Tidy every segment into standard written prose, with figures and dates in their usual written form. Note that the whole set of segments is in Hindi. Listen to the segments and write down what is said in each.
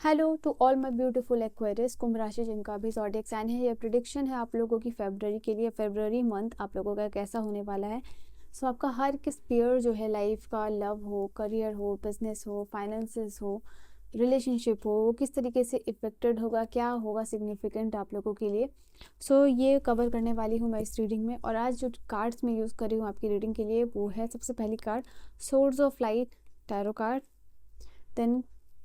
Hello to all my beautiful Aquarius, Kumbh राशि जिनका भी ज़ोडिएक साइन है। ये प्रिडिक्शन है आप लोगों की फेब्रवरी के लिए। फेब्रवरी मंथ आप लोगों का कैसा होने वाला है। सो आपका हर एक स्पीयर जो है लाइफ का, लव हो, करियर हो, बिजनेस हो, फाइनेंसेस हो, रिलेशनशिप हो, वो किस तरीके से इफेक्टेड होगा, क्या होगा सिग्निफिकेंट आप लोगों के लिए। ये कवर करने वाली हूँ मैं इस रीडिंग में। और आज जो कार्ड्स मैं यूज़ कर रही हूँ आपकी रीडिंग के लिए वो है, सबसे पहली card swords of light tarot card. Then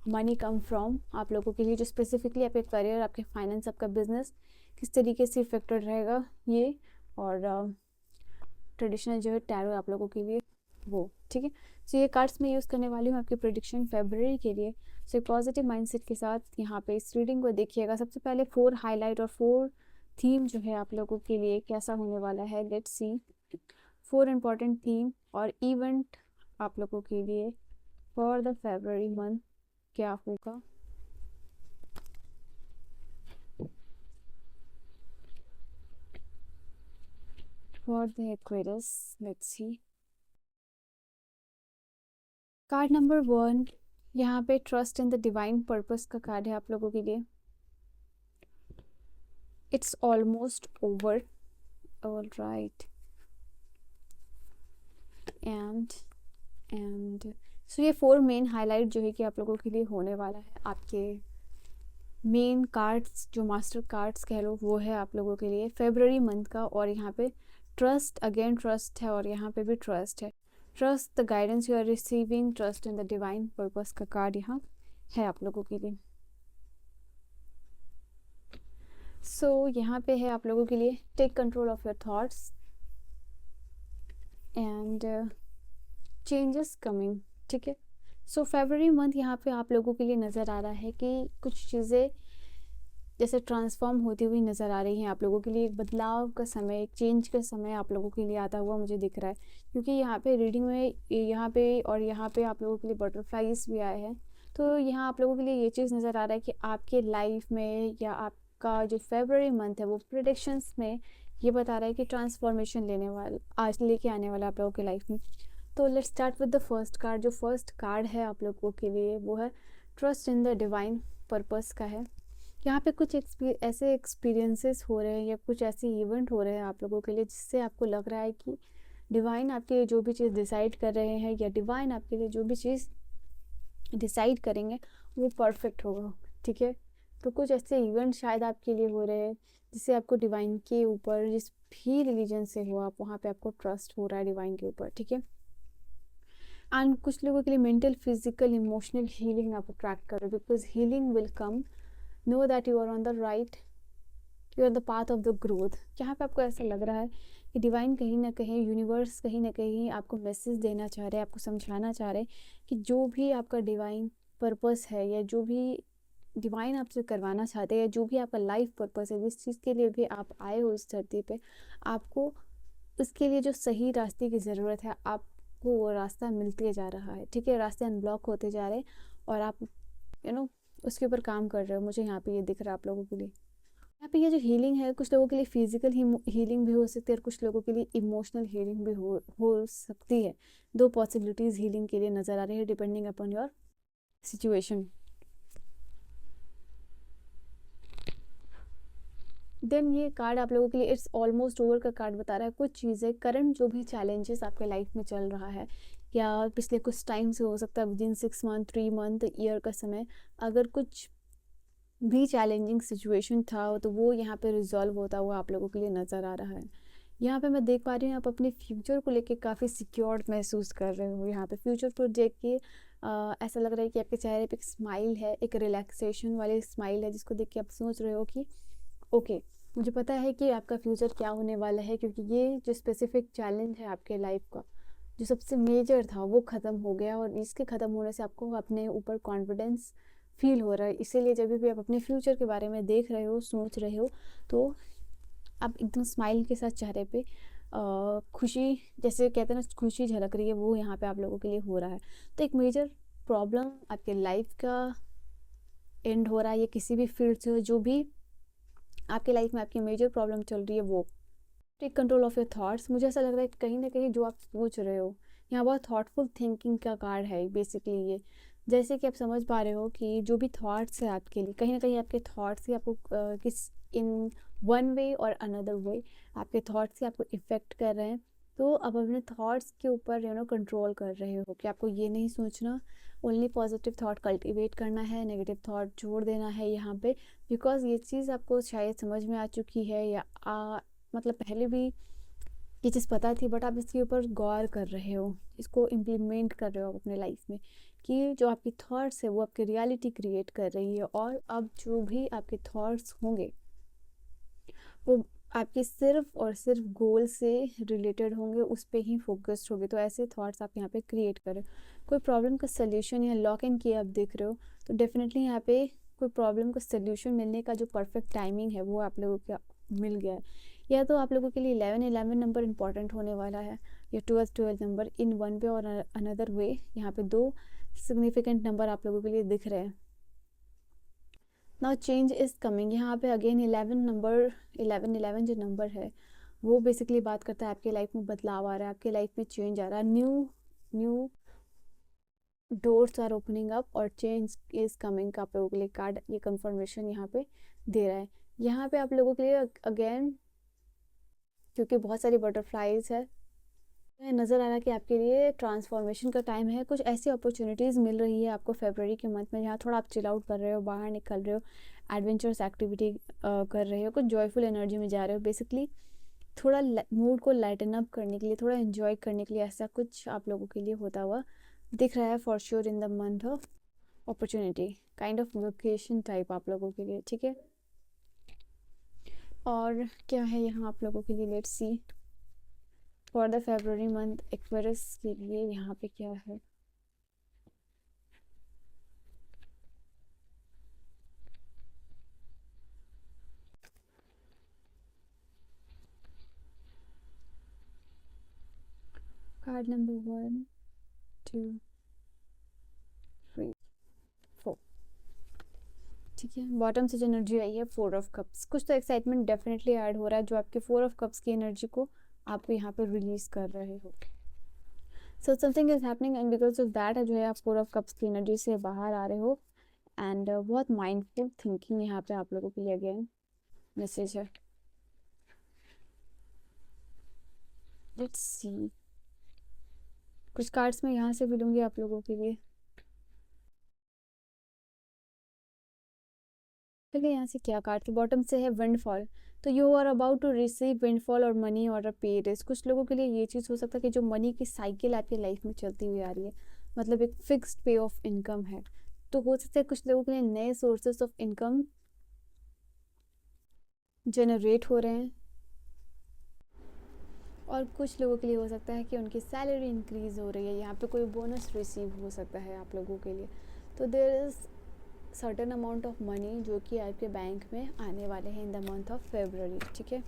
money come from आप लोगों के लिए, जो स्पेसिफिकली आपके करियर, आपके फाइनेंस, आपका बिजनेस किस तरीके से इफेक्टेड रहेगा ये। और ट्रेडिशनल जो है टैरो आप लोगों के लिए वो, ठीक है। ये कार्ड्स मैं यूज़ करने वाली हूँ आपकी प्रेडिक्शन फेब्रवरी के लिए। एक पॉजिटिव माइंडसेट के साथ यहाँ पे इस रीडिंग को देखिएगा। सबसे पहले 4 हाईलाइट और 4 थीम जो है आप लोगों के लिए कैसा होने वाला है। लेट्स सी 4 इम्पॉर्टेंट थीम और इवेंट आप लोगों के लिए फॉर द फेब्रवरी मंथ क्या होगा। For the Aquarius let's see. Card number 1 यहाँ पे trust in the divine purpose का कार्ड है आप लोगों के लिए। It's almost over, all right. And ये 4 मेन हाईलाइट जो है कि आप लोगों के लिए होने वाला है। आपके मेन कार्ड्स जो मास्टर कार्ड्स कह लो वो है आप लोगों के लिए फेब्रवरी मंथ का। और यहाँ पे ट्रस्ट, अगेन ट्रस्ट है और यहाँ पे भी ट्रस्ट है। Trust the guidance you are receiving, trust in the divine purpose का कार्ड यहाँ है आप लोगों के लिए। यहाँ पे है आप लोगों के लिए take control of your thoughts and changes coming, ठीक है। फेब्रवरी मंथ यहाँ पे आप लोगों के लिए नज़र आ रहा है कि कुछ चीज़ें जैसे ट्रांसफॉर्म होती हुई नज़र आ रही हैं आप लोगों के लिए। एक बदलाव का समय, एक चेंज का समय आप लोगों के लिए आता हुआ मुझे दिख रहा है। क्योंकि यहाँ पे रीडिंग में यहाँ पे और यहाँ पे आप लोगों के लिए बटरफ्लाइज भी आए हैं। तो यहाँ आप लोगों के लिए ये चीज़ नज़र आ रहा है कि आपके लाइफ में या आपका जो फेब्रवरी मंथ है वो प्रेडिक्शंस में ये बता रहा है कि ट्रांसफॉर्मेशन लेने वाला, आज लेके आने वाला आप लोगों के लाइफ में। तो let's start with the first card. जो फर्स्ट कार्ड है आप लोगों के लिए वो है trust in the divine purpose का है। यहाँ पे कुछ ऐसे एक्सपीरियंसेस हो रहे हैं या कुछ ऐसे इवेंट हो रहे हैं आप लोगों के लिए जिससे आपको लग रहा है कि डिवाइन आपके लिए जो भी चीज़ डिसाइड कर रहे हैं या डिवाइन आपके लिए जो भी चीज़ डिसाइड करेंगे वो परफेक्ट होगा, ठीक है। तो कुछ ऐसे इवेंट शायद आपके लिए हो रहे हैं जिससे आपको डिवाइन के ऊपर, जिस भी रिलीजन से हो आप, वहाँ पे आपको ट्रस्ट हो रहा है डिवाइन के ऊपर, ठीक है। एंड कुछ लोगों के लिए मेंटल, फिजिकल, इमोशनल हीलिंग आप अट्रैक्ट करो, because healing will come. Know that you are on the right, you are the path of the growth. यहाँ पे आपको ऐसा लग रहा है कि डिवाइन कहीं ना कहीं, यूनिवर्स कहीं ना कहीं आपको मैसेज देना चाह रहे हैं, आपको समझाना चाह रहे हैं कि जो भी आपका डिवाइन पर्पस है या जो भी डिवाइन आपसे करवाना चाहते हैं या जो भी आपका लाइफ पर्पस है, जिस चीज़ के लिए भी आप आए हो इस धरती पे, आपको उसके लिए जो सही रास्ते की ज़रूरत है आपको वो रास्ता मिलते जा रहा है, ठीक है। रास्ते अनब्लॉक होते जा रहे हैं और आप उसके ऊपर काम कर रहे हो। मुझे यहाँ पे ये दिख रहा है आप लोगों के लिए। यहाँ पे ये जो हीलिंग है, कुछ लोगों के लिए फिजिकल हीलिंग भी हो सकती है और कुछ लोगों के लिए इमोशनल हीलिंग भी हो सकती है। 2 पॉसिबिलिटीज़ हीलिंग के लिए नज़र आ रही है depending upon your situation. Then ये कार्ड आप लोगों के लिए इट्स ऑलमोस्ट ओवर का कार्ड बता रहा है। कुछ चीज़ें, करंट जो भी चैलेंजेस आपके लाइफ में चल रहा है या पिछले कुछ टाइम से हो सकता है, विदिन 6 मंथ, 3 मंथ, ईयर का समय, अगर कुछ भी चैलेंजिंग सिचुएशन था तो वो यहाँ पे रिजॉल्व होता हुआ आप लोगों के लिए नज़र आ रहा है। यहाँ पे मैं देख पा रही हूँ आप अपने फ्यूचर को लेके काफ़ी सिक्योर्ड महसूस कर रहे हो। यहाँ पे फ्यूचर को देख के ऐसा लग रहा है कि आपके चेहरे पे एक स्माइल है, एक रिलैक्सेशन वाली स्माइल है, जिसको देख के आप सोच रहे हो कि ओके, मुझे पता है कि आपका फ्यूचर क्या होने वाला है। क्योंकि ये जो स्पेसिफिक चैलेंज है आपके लाइफ का, जो सबसे मेजर था, वो ख़त्म हो गया और इसके ख़त्म होने से आपको अपने ऊपर कॉन्फिडेंस फील हो रहा है। इसीलिए जब भी आप अपने फ्यूचर के बारे में देख रहे हो, सोच रहे हो, तो आप एकदम स्माइल के साथ चेहरे पे खुशी, जैसे कहते हैं ना, खुशी झलक रही है, वो यहाँ पे आप लोगों के लिए हो रहा है। तो एक मेजर प्रॉब्लम आपके लाइफ का एंड हो रहा है, ये किसी भी फील्ड से हो, जो भी आपके लाइफ में आपकी मेजर प्रॉब्लम चल रही है वो। Take control of your thoughts. मुझे ऐसा लग रहा है कि कहीं ना कहीं जो आप सोच रहे हो, यहाँ बहुत थॉटफुल थिंकिंग का कार्ड है बेसिकली ये। जैसे कि आप समझ पा रहे हो कि जो भी थॉट्स है आपके लिए, कहीं ना कहीं आपके थॉट्स ही आपको किस इन वन वे और अनदर वे आपके थॉट्स ही आपको इफ़ेक्ट कर रहे हैं। तो अब अपने थॉट्स के ऊपर कंट्रोल कर रहे हो कि आपको ये नहीं सोचना, ओनली पॉजिटिव थॉट कल्टीवेट करना है, नेगेटिव थॉट छोड़ देना है यहाँ पे। बिकॉज ये चीज़ आपको शायद समझ में आ चुकी है, या मतलब पहले भी ये चीज़ पता थी, बट आप इसके ऊपर गौर कर रहे हो, इसको इम्प्लीमेंट कर रहे हो अपने लाइफ में, कि जो आपकी थॉट्स है वो आपकी रियलिटी क्रिएट कर रही है। और अब जो भी आपके थॉट्स होंगे वो आपके सिर्फ और सिर्फ गोल से रिलेटेड होंगे, उस पर ही फोकस्ड होंगे। तो ऐसे थॉट्स आप यहाँ पे क्रिएट करें। कोई प्रॉब्लम का सल्यूशन या लॉक एंड की आप देख रहे हो, तो डेफिनेटली यहाँ पे कोई प्रॉब्लम का सल्यूशन मिलने का जो परफेक्ट टाइमिंग है वो आप लोगों का मिल गया है। या तो आप लोगों के लिए 11 नंबर इंपॉर्टेंट होने वाला है, या 12 नंबर, इन वन वे और अनदर वे। यहाँ पे दो सिग्निफिकेंट नंबर आप लोगों के लिए दिख रहे हैं। नाउ चेंज इज़ कमिंग, यहाँ पे अगेन 11 जो नंबर है वो बेसिकली बात करता है आपके लाइफ में बदलाव आ रहा है, आपके लाइफ में चेंज आ रहा है, new doors are opening up और चेंज इज़ कमिंग का आप लोगों के लिए कार्ड ये कंफर्मेशन यहाँ पे दे रहा है। यहाँ पे आप लोगों के लिए अगेन, क्योंकि बहुत सारी बटरफ्लाइज है, नज़र आ रहा है कि आपके लिए ट्रांसफॉर्मेशन का टाइम है। कुछ ऐसी अपॉर्चुनिटीज़ मिल रही है आपको फेबररी के मंथ में, जहाँ थोड़ा आप चिल आउट कर रहे हो, बाहर निकल रहे हो, एडवेंचरस एक्टिविटी कर रहे हो, कुछ जॉयफुल एनर्जी में जा रहे हो। बेसिकली थोड़ा मूड को लाइटन अप करने के लिए, थोड़ा इन्जॉय करने के लिए, ऐसा कुछ आप लोगों के लिए होता हुआ दिख रहा है for sure in the month of opportunity, kind of vacation type आप लोगों के लिए, ठीक है। और क्या है यहाँ आप लोगों के लिए, let's see for the February month Aquarius के लिए यहाँ पे क्या है। कार्ड नंबर 1 2 3 4, ठीक है। बॉटम से जो एनर्जी आई है 4 ऑफ कप्स, कुछ तो एक्साइटमेंट डेफिनेटली ऐड हो रहा है जो आपके 4 ऑफ कप्स की एनर्जी को आप यहाँ पे रिलीज कर रहे हो। So something is happening and because of that जो है आप 4 ऑफ कप्स की एनर्जी से बाहर आ रहे हो। एंड बहुत माइंडफुल थिंकिंग यहाँ पे आप लोगों के लिए अगेन मैसेज है। लेट्स सी, कुछ कार्ड्स मैं यहाँ से भी लूँगी आप लोगों के लिए। चलिए यहाँ से क्या कार्ड, तो बॉटम से है विंडफॉल। तो you are about to receive windfall और मनी और अ पे रेस। कुछ लोगों के लिए ये चीज़ हो सकता है कि जो मनी की साइकिल आपकी लाइफ में चलती हुई आ रही है, मतलब एक फिक्स्ड पे ऑफ इनकम है, तो हो सकता है कुछ लोगों के लिए नए सोर्सेस ऑफ इनकम जनरेट हो रहे हैं। और कुछ लोगों के लिए हो सकता है कि उनकी सैलरी इंक्रीज हो रही है, यहाँ पे कोई बोनस रिसीव हो सकता है आप लोगों के लिए। तो there is certain amount of money जो कि आपके बैंक में आने वाले हैं in the month of February, ठीक है।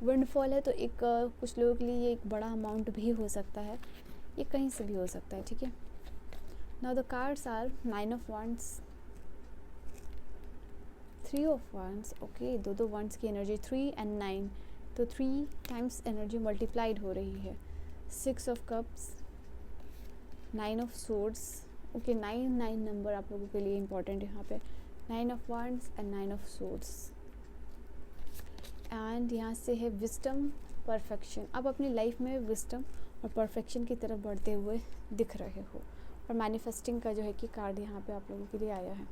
विंडफॉल है तो एक कुछ लोगों के लिए ये एक बड़ा अमाउंट भी हो सकता है, ये कहीं से भी हो सकता है, ठीक है। Now the cards are 9 of wands, 3 of wands, okay, दो वंड्स की एनर्जी 3 एंड 9, तो 3 टाइम्स एनर्जी मल्टीप्लाइड हो रही है। 6 of cups, 9 of swords, okay, 9 number आप लोगों के लिए इंपॉर्टेंट है यहाँ पे। 9 of wands and 9 of swords, and यहाँ से है विस्डम, परफेक्शन। अब अपनी लाइफ में विस्डम और परफेक्शन की तरफ बढ़ते हुए दिख रहे हो। और मैनिफेस्टिंग का जो है कि कार्ड यहाँ पे आप लोगों के लिए आया है।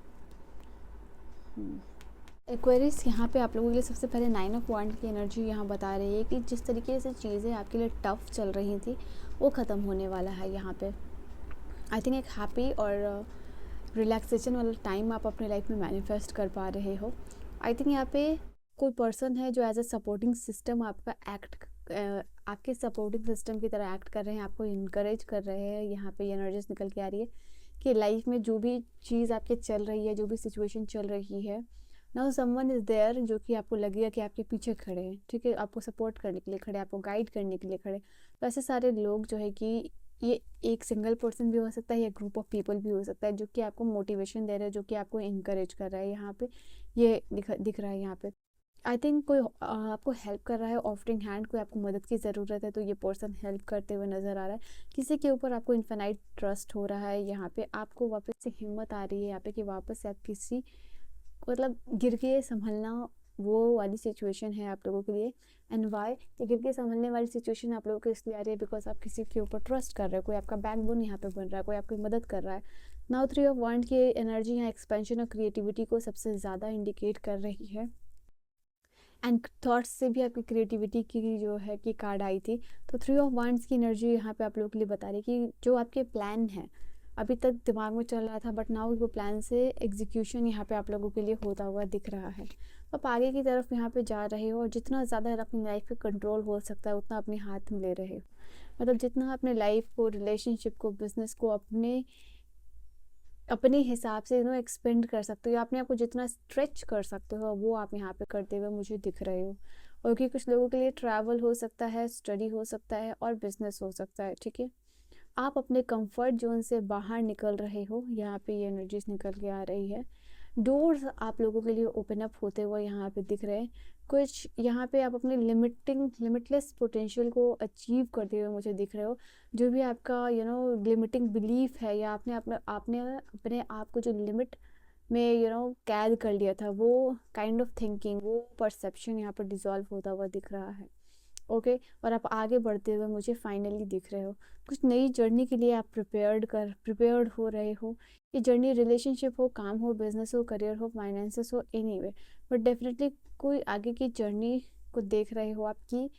एक्वेरियस, यहाँ पे आप लोगों के लिए सबसे पहले 9 ऑफ वॉन्ड की एनर्जी यहाँ बता रही है कि जिस तरीके से चीज़ें आपके लिए टफ चल रही थी वो ख़त्म होने वाला है। यहाँ पे आई थिंक एक हैप्पी और रिलैक्सेशन वाला टाइम आप अपने लाइफ में मैनिफेस्ट कर पा रहे हो। आई थिंक यहाँ पे कोई पर्सन है जो एज अ सपोर्टिंग सिस्टम आपका आपके सपोर्टिंग सिस्टम की तरह एक्ट कर रहे हैं, आपको इनकरेज कर रहे हैं। यहाँ पे एनर्जीज निकल के आ रही है कि लाइफ में जो भी चीज़ आपके चल रही है, जो भी सिचुएशन चल रही है, नाउ समवन इज़ देयर जो कि आपको लगेगा कि आपके पीछे खड़े हैं, ठीक है, आपको सपोर्ट करने के लिए खड़े, आपको गाइड करने के लिए खड़े। तो ऐसे सारे लोग जो है कि ये एक सिंगल पर्सन भी हो सकता है या ग्रुप ऑफ पीपल भी हो सकता है जो कि आपको मोटिवेशन दे रहे हैं, जो कि आपको इनकरेज कर रहा है। यहाँ पे ये दिख रहा है यहाँ पे। आई थिंक कोई आपको हेल्प कर रहा है, ऑफरिंग हैंड, कोई आपको मदद की ज़रूरत है तो ये पर्सन हेल्प करते हुए नज़र आ रहा है। किसी के ऊपर आपको इन्फिनाइट ट्रस्ट हो रहा है, यहाँ पे आपको वापस से हिम्मत आ रही है यहाँ पे कि वापस से आप किसी मतलब गिर के संभलना, वो वाली सिचुएशन है आप लोगों के लिए। एंड वाई ये गिर के संभलने वाली सिचुएशन आप लोगों को इसलिए आ रही है बिकॉज आप किसी के ऊपर ट्रस्ट कर रहे हो, कोई आपका बैकबोन यहाँ पे बन रहा है, कोई आपकी मदद कर रहा है। नाउ 3 ऑफ वांड की एनर्जी यहाँ एक्सपेंशन और क्रिएटिविटी को सबसे ज़्यादा इंडिकेट कर रही है। एंड थॉट्स से भी आपकी क्रिएटिविटी की जो है कि कार्ड आई थी। तो 3 ऑफ वांड्स की एनर्जी यहाँ पे आप लोगों के लिए बता रही है कि जो आपके प्लान है अभी तक दिमाग में चल रहा था बट नाउ वो प्लान से एग्जीक्यूशन यहाँ पे आप लोगों के लिए होता हुआ दिख रहा है। आप आगे की तरफ यहाँ पे जा रहे हो और जितना ज़्यादा अपनी लाइफ पे कंट्रोल हो सकता है उतना अपने हाथ में ले रहे हो। मतलब जितना अपने लाइफ को, रिलेशनशिप को, बिजनेस को अपने हिसाब से एक्सपेंड कर सकते हो, अपने आप को जितना स्ट्रेच कर सकते हो वो आप यहाँ पे करते हुए मुझे दिख रहे हो। और कि कुछ लोगों के लिए ट्रैवल हो सकता है, स्टडी हो सकता है और बिजनेस हो सकता है। ठीक है, आप अपने कंफर्ट जोन से बाहर निकल रहे हो, यहाँ पे ये एनर्जीज निकल के आ रही है। डोर्स आप लोगों के लिए ओपन अप होते हुए यहाँ पे दिख रहे हैं। कुछ यहाँ पे आप अपने लिमिटलेस पोटेंशियल को अचीव करते हुए मुझे दिख रहे हो। जो भी आपका लिमिटिंग बिलीफ है या आपने अपने आप को जो लिमिट में कैद कर लिया था, वो काइंड ऑफ थिंकिंग, वो परसेप्शन यहाँ पर डिसॉल्व होता हुआ दिख रहा है। ओके, और आप आगे बढ़ते हुए मुझे फाइनली दिख रहे हो। कुछ नई जर्नी के लिए आप प्रिपेयर्ड हो रहे हो। ये जर्नी रिलेशनशिप हो, काम हो, बिजनेस हो, करियर हो, फाइनेंसेस हो, एनीवे, बट डेफिनेटली कोई आगे की जर्नी को देख रहे हो आपकी।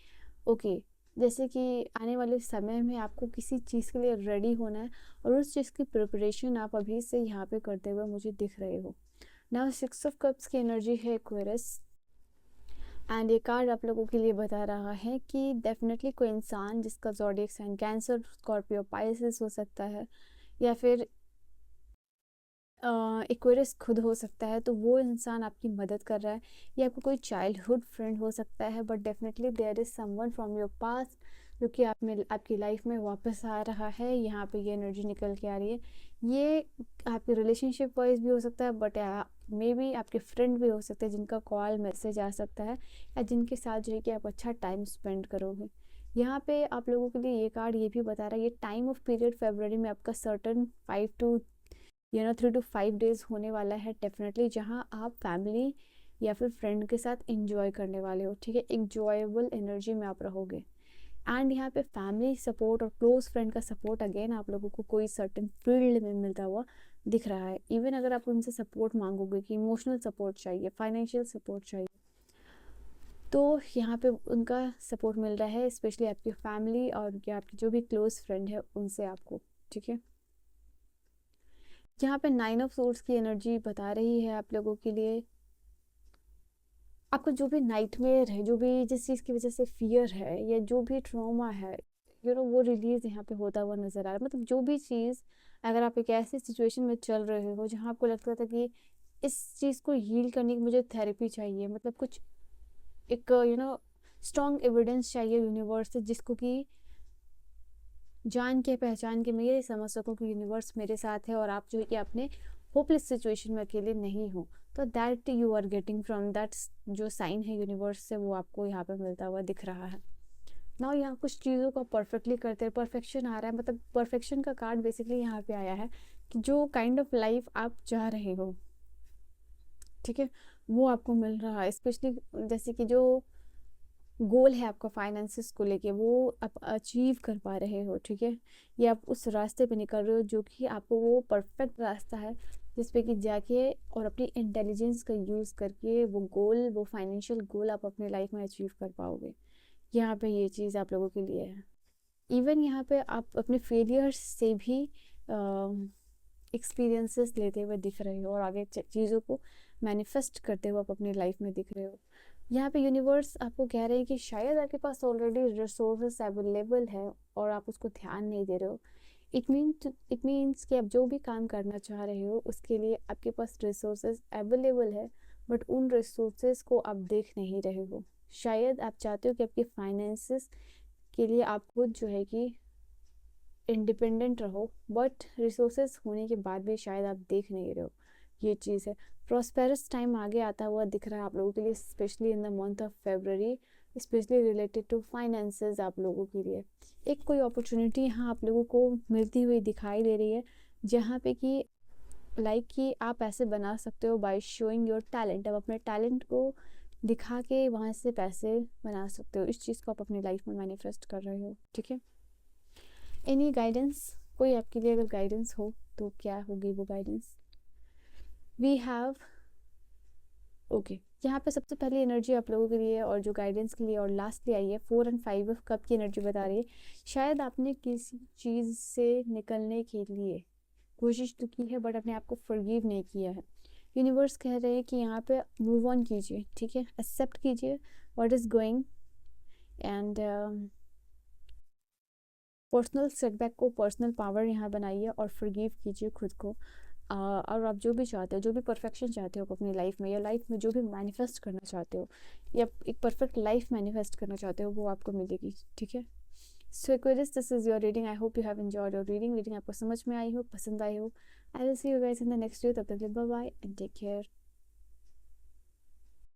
ओके, जैसे कि आने वाले समय में आपको किसी चीज़ के लिए रेडी होना है और उस चीज़ की प्रिपरेशन आप अभी से यहाँ पे करते हुए मुझे दिख रहे हो। नाउ 6 ऑफ कप्स की एनर्जी है एक्वेरियस। एंड ये कार्ड आप लोगों के लिए बता रहा है कि डेफिनेटली कोई इंसान जिसका zodiac sign cancer, scorpio, pisces हो सकता है या फिर एक्वेरियस खुद हो सकता है, तो वो इंसान आपकी मदद कर रहा है। या आपको कोई चाइल्डहुड फ्रेंड हो सकता है, but definitely there is someone from your past जो कि आपकी लाइफ में वापस आ रहा है। यहाँ पे ये एनर्जी निकल के आ रही है। ये आपके रिलेशनशिप वाइज भी हो सकता है, बट मे बी आपके फ्रेंड भी हो सकते हैं जिनका कॉल मैसेज आ सकता है या जिनके साथ जो है कि आप अच्छा टाइम स्पेंड करोगे। यहाँ पे आप लोगों के लिए ये कार्ड ये भी बता रहा है, ये टाइम ऑफ पीरियड फरवरी में आपका सर्टन 3 to 5 डेज होने वाला है डेफिनेटली, जहाँ आप फैमिली या फिर फ्रेंड के साथ इंजॉय करने वाले हो। ठीक है, इंजॉयबल एनर्जी में आप रहोगे। एंड यहाँ पे फैमिली सपोर्ट और क्लोज फ्रेंड का सपोर्ट अगेन आप लोगों को कोई सर्टेन फील्ड में मिलता हुआ दिख रहा है। इवन अगर आप उनसे सपोर्ट मांगोगे कि इमोशनल सपोर्ट चाहिए, फाइनेंशियल सपोर्ट चाहिए, तो यहाँ पे उनका सपोर्ट मिल रहा है, स्पेशली आपकी फैमिली और या आपकी जो भी क्लोज फ्रेंड है उनसे आपको। ठीक है, यहाँ पे 9 ऑफ सोर्ड्स की एनर्जी बता रही है आप लोगों के लिए आपको जो भी नाइटमेयर है, जो भी जिस चीज़ की वजह से फियर है या जो भी ट्रॉमा है, वो रिलीज यहाँ पे होता हुआ नजर आ रहा है। मतलब जो भी चीज़, अगर आप एक ऐसी सिचुएशन में चल रहे हो जहाँ आपको लगता था कि इस चीज़ को हील करने की मुझे थेरेपी चाहिए, मतलब कुछ एक स्ट्रॉन्ग एविडेंस चाहिए यूनिवर्स से, जिसको कि जान के पहचान के मैं ये समझ सकूँ कि यूनिवर्स मेरे साथ है और आप जो है कि अपने होपलेस सिचुएशन में अकेले नहीं हो। तो that you are getting from that, जो साइन है यूनिवर्स से वो आपको यहाँ पे मिलता हुआ दिख रहा है। ना यहाँ कुछ चीज़ों को परफेक्टली करते हैं, परफेक्शन आ रहा है। मतलब परफेक्शन का कार्ड बेसिकली यहाँ पे आया है कि जो काइंड ऑफ लाइफ आप चाह रहे हो, ठीक है, वो आपको मिल रहा है। स्पेशली जैसे कि जो गोल है आपका फाइनेंसिस को लेके, वो आप अचीव कर पा रहे हो। ठीक है, ये आप उस रास्ते पे निकल रहे हो जो कि आपको वो परफेक्ट रास्ता है जिस पे कि जाके और अपनी इंटेलिजेंस का यूज़ करके वो गोल, वो फाइनेंशियल गोल आप अपने लाइफ में अचीव कर पाओगे। यहाँ पे ये चीज़ आप लोगों के लिए है। इवन यहाँ पे आप अपने फेलियर्स से भी एक्सपीरियंसेस लेते हुए दिख रहे हो और आगे चीज़ों को मैनिफेस्ट करते हुए आप अपनी लाइफ में दिख रहे हो। यहाँ पे यूनिवर्स आपको कह रहे हैं कि शायद आपके पास ऑलरेडी रिसोर्सेस अवेलेबल है और आप उसको ध्यान नहीं दे रहे हो। इट मीन्स कि आप जो भी काम करना चाह रहे हो उसके लिए आपके पास रिसोर्सेज अवेलेबल है, बट उन रिसोर्सेज को आप देख नहीं रहे हो। शायद आप चाहते हो कि आपके फाइनेंसेस के लिए आप खुद जो है कि इंडिपेंडेंट रहो, बट रिसोर्सेज होने के बाद भी शायद आप देख नहीं रहे हो। ये चीज़ है। प्रॉस्पेरस टाइम आगे आता हुआ दिख रहा है आप लोगों के लिए, specially in the month of February, specially related to finances आप लोगों के लिए। एक कोई अपॉर्चुनिटी यहाँ आप लोगों को मिलती हुई दिखाई दे रही है, जहाँ पे कि लाइक कि आप पैसे बना सकते हो बाय शोइंग योर टैलेंट। आप अपने टैलेंट को दिखा के वहाँ से पैसे बना सकते हो। इस चीज़ को आप अपनी लाइफ में मैनिफेस्ट कर रहे हो, ठीक है। एनी गाइडेंस, कोई आपके लिए अगर गाइडेंस हो तो क्या होगी वो गाइडेंस? वी हैव ओके, यहाँ पे सबसे पहली एनर्जी आप लोगों के लिए और जो गाइडेंस के लिए और लास्टली आई है 4 और 5 ऑफ कप की एनर्जी बता रही है। शायद आपने किसी चीज़ से निकलने के लिए कोशिश तो की है बट अपने आप को फॉरगिव नहीं किया है। यूनिवर्स कह रहे हैं कि यहाँ पे मूव ऑन कीजिए, ठीक है, एक्सेप्ट कीजिए what is going and personal setback को पर्सनल पावर यहाँ बनाइए और फॉरगिव कीजिए खुद को। और आप जो भी चाहते हो, जो भी परफेक्शन चाहते हो अपनी लाइफ में या लाइफ में जो भी मैनिफेस्ट करना चाहते हो या एक परफेक्ट लाइफ मैनिफेस्ट करना चाहते हो, वो आपको मिलेगी, ठीक है। So Aquarius, this is your reading. I hope you have enjoyed your reading. Reading आपको समझ में आई हो, पसंद आई हो। I will see you guys in the next video. तब तक bye bye and take care.